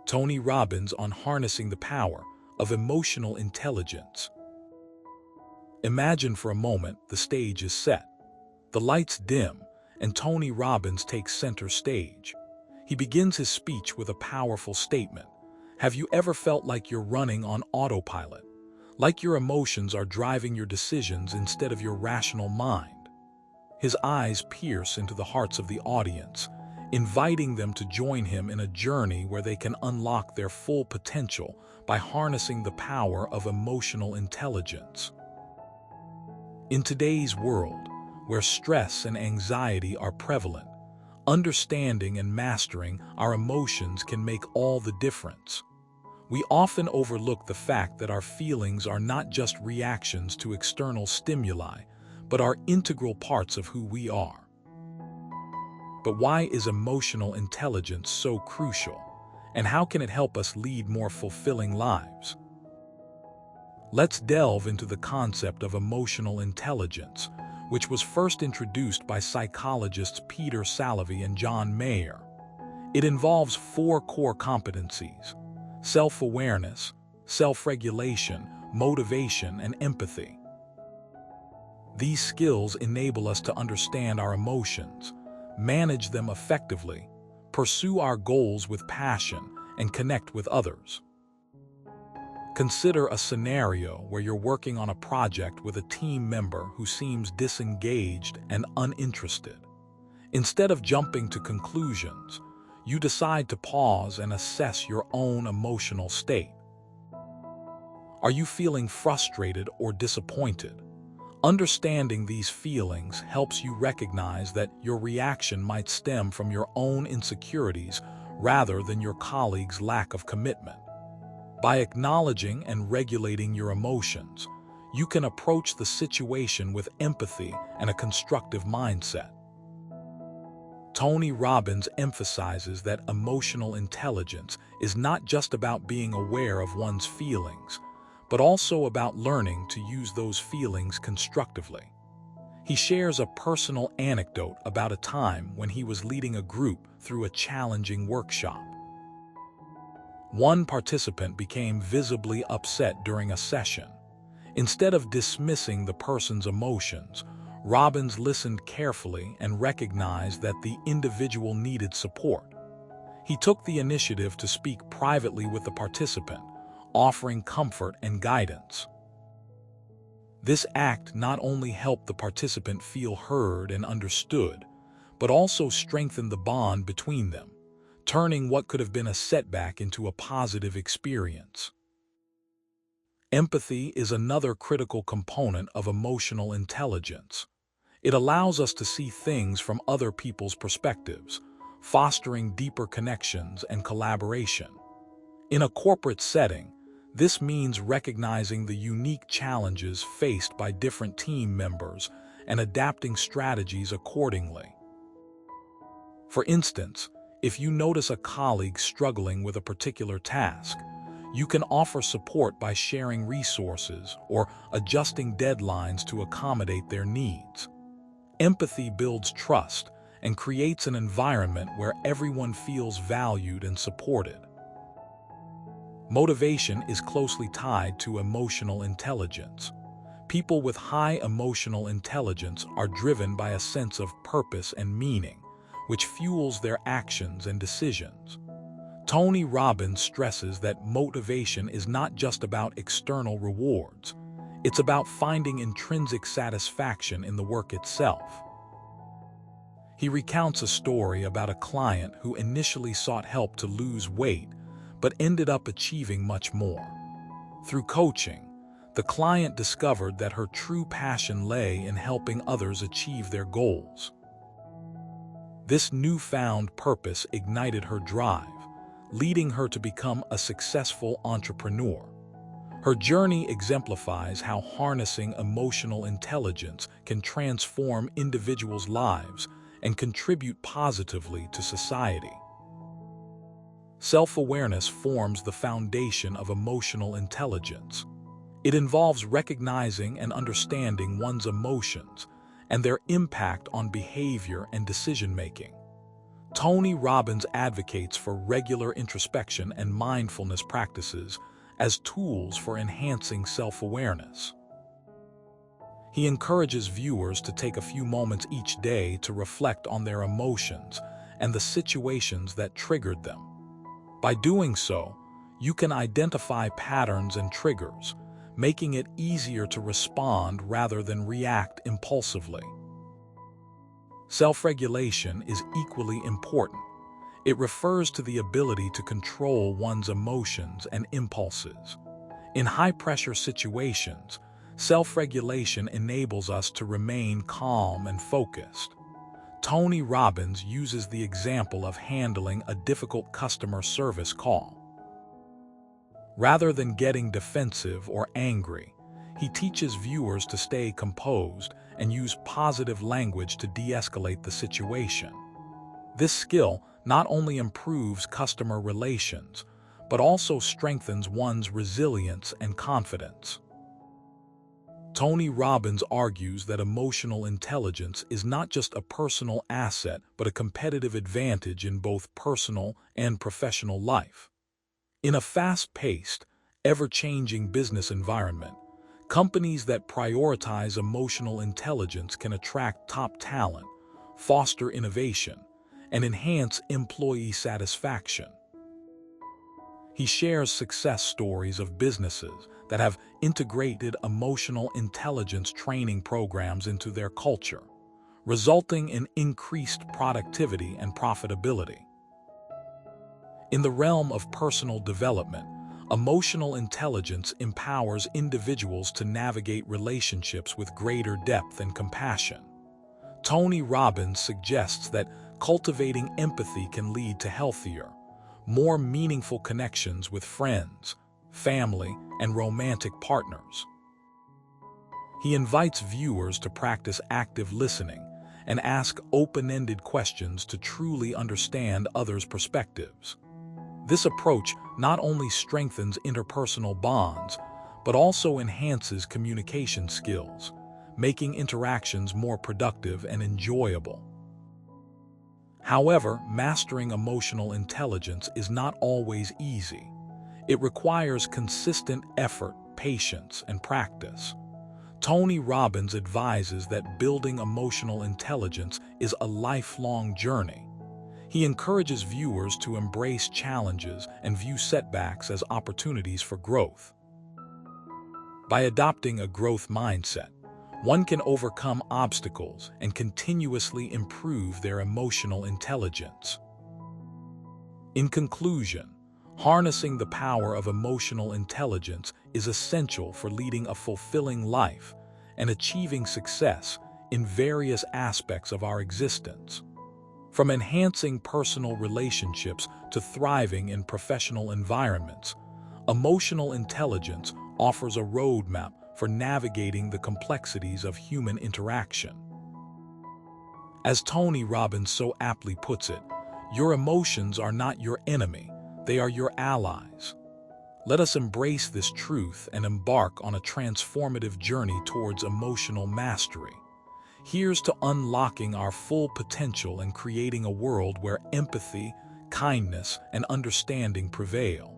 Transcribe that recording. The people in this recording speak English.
Tony Robbins on harnessing the power of emotional intelligence. Imagine for a moment the stage is set. The lights dim, and Tony Robbins takes center stage. He begins his speech with a powerful statement. Have you ever felt like you're running on autopilot? Like your emotions are driving your decisions instead of your rational mind? His eyes pierce into the hearts of the audience, inviting them to join him in a journey where they can unlock their full potential by harnessing the power of emotional intelligence. In today's world, where stress and anxiety are prevalent, understanding and mastering our emotions can make all the difference. We often overlook the fact that our feelings are not just reactions to external stimuli, but are integral parts of who we are. But why is emotional intelligence so crucial, and how can it help us lead more fulfilling lives? Let's delve into the concept of emotional intelligence, which was first introduced by psychologists Peter Salovey and John Mayer. It involves 4 core competencies: self-awareness, self-regulation, motivation, and empathy. These skills enable us to understand our emotions, manage them effectively, pursue our goals with passion, and connect with others. Consider a scenario where you're working on a project with a team member who seems disengaged and uninterested. Instead of jumping to conclusions, you decide to pause and assess your own emotional state. Are you feeling frustrated or disappointed? Understanding these feelings helps you recognize that your reaction might stem from your own insecurities rather than your colleague's lack of commitment. By acknowledging and regulating your emotions, you can approach the situation with empathy and a constructive mindset. Tony Robbins emphasizes that emotional intelligence is not just about being aware of one's feelings, but also about learning to use those feelings constructively. He shares a personal anecdote about a time when he was leading a group through a challenging workshop. One participant became visibly upset during a session. Instead of dismissing the person's emotions, Robbins listened carefully and recognized that the individual needed support. He took the initiative to speak privately with the participant, offering comfort and guidance. This act not only helped the participant feel heard and understood, but also strengthened the bond between them, turning what could have been a setback into a positive experience. Empathy is another critical component of emotional intelligence. It allows us to see things from other people's perspectives, fostering deeper connections and collaboration. In a corporate setting, this means recognizing the unique challenges faced by different team members and adapting strategies accordingly. For instance, if you notice a colleague struggling with a particular task, you can offer support by sharing resources or adjusting deadlines to accommodate their needs. Empathy builds trust and creates an environment where everyone feels valued and supported. Motivation is closely tied to emotional intelligence. People with high emotional intelligence are driven by a sense of purpose and meaning, which fuels their actions and decisions. Tony Robbins stresses that motivation is not just about external rewards. It's about finding intrinsic satisfaction in the work itself. He recounts a story about a client who initially sought help to lose weight, but ended up achieving much more. Through coaching, the client discovered that her true passion lay in helping others achieve their goals. This newfound purpose ignited her drive, leading her to become a successful entrepreneur. Her journey exemplifies how harnessing emotional intelligence can transform individuals' lives and contribute positively to society. Self-awareness forms the foundation of emotional intelligence. It involves recognizing and understanding one's emotions and their impact on behavior and decision-making. Tony Robbins advocates for regular introspection and mindfulness practices as tools for enhancing self-awareness. He encourages viewers to take a few moments each day to reflect on their emotions and the situations that triggered them. By doing so, you can identify patterns and triggers, making it easier to respond rather than react impulsively. Self-regulation is equally important. It refers to the ability to control one's emotions and impulses. In high-pressure situations, self-regulation enables us to remain calm and focused. Tony Robbins uses the example of handling a difficult customer service call. Rather than getting defensive or angry, he teaches viewers to stay composed and use positive language to de-escalate the situation. This skill not only improves customer relations, but also strengthens one's resilience and confidence. Tony Robbins argues that emotional intelligence is not just a personal asset, but a competitive advantage in both personal and professional life. In a fast-paced, ever-changing business environment, companies that prioritize emotional intelligence can attract top talent, foster innovation, and enhance employee satisfaction. He shares success stories of businesses that have integrated emotional intelligence training programs into their culture, resulting in increased productivity and profitability. In the realm of personal development, emotional intelligence empowers individuals to navigate relationships with greater depth and compassion. Tony Robbins suggests that cultivating empathy can lead to healthier, more meaningful connections with friends, family, and romantic partners. He invites viewers to practice active listening and ask open-ended questions to truly understand others' perspectives. This approach not only strengthens interpersonal bonds, but also enhances communication skills, making interactions more productive and enjoyable. However, mastering emotional intelligence is not always easy. It requires consistent effort, patience, and practice. Tony Robbins advises that building emotional intelligence is a lifelong journey. He encourages viewers to embrace challenges and view setbacks as opportunities for growth. By adopting a growth mindset, one can overcome obstacles and continuously improve their emotional intelligence. In conclusion, harnessing the power of emotional intelligence is essential for leading a fulfilling life and achieving success in various aspects of our existence. From enhancing personal relationships to thriving in professional environments, emotional intelligence offers a roadmap for navigating the complexities of human interaction. As Tony Robbins so aptly puts it, your emotions are not your enemy, they are your allies. Let us embrace this truth and embark on a transformative journey towards emotional mastery. Here's to unlocking our full potential and creating a world where empathy, kindness, and understanding prevail.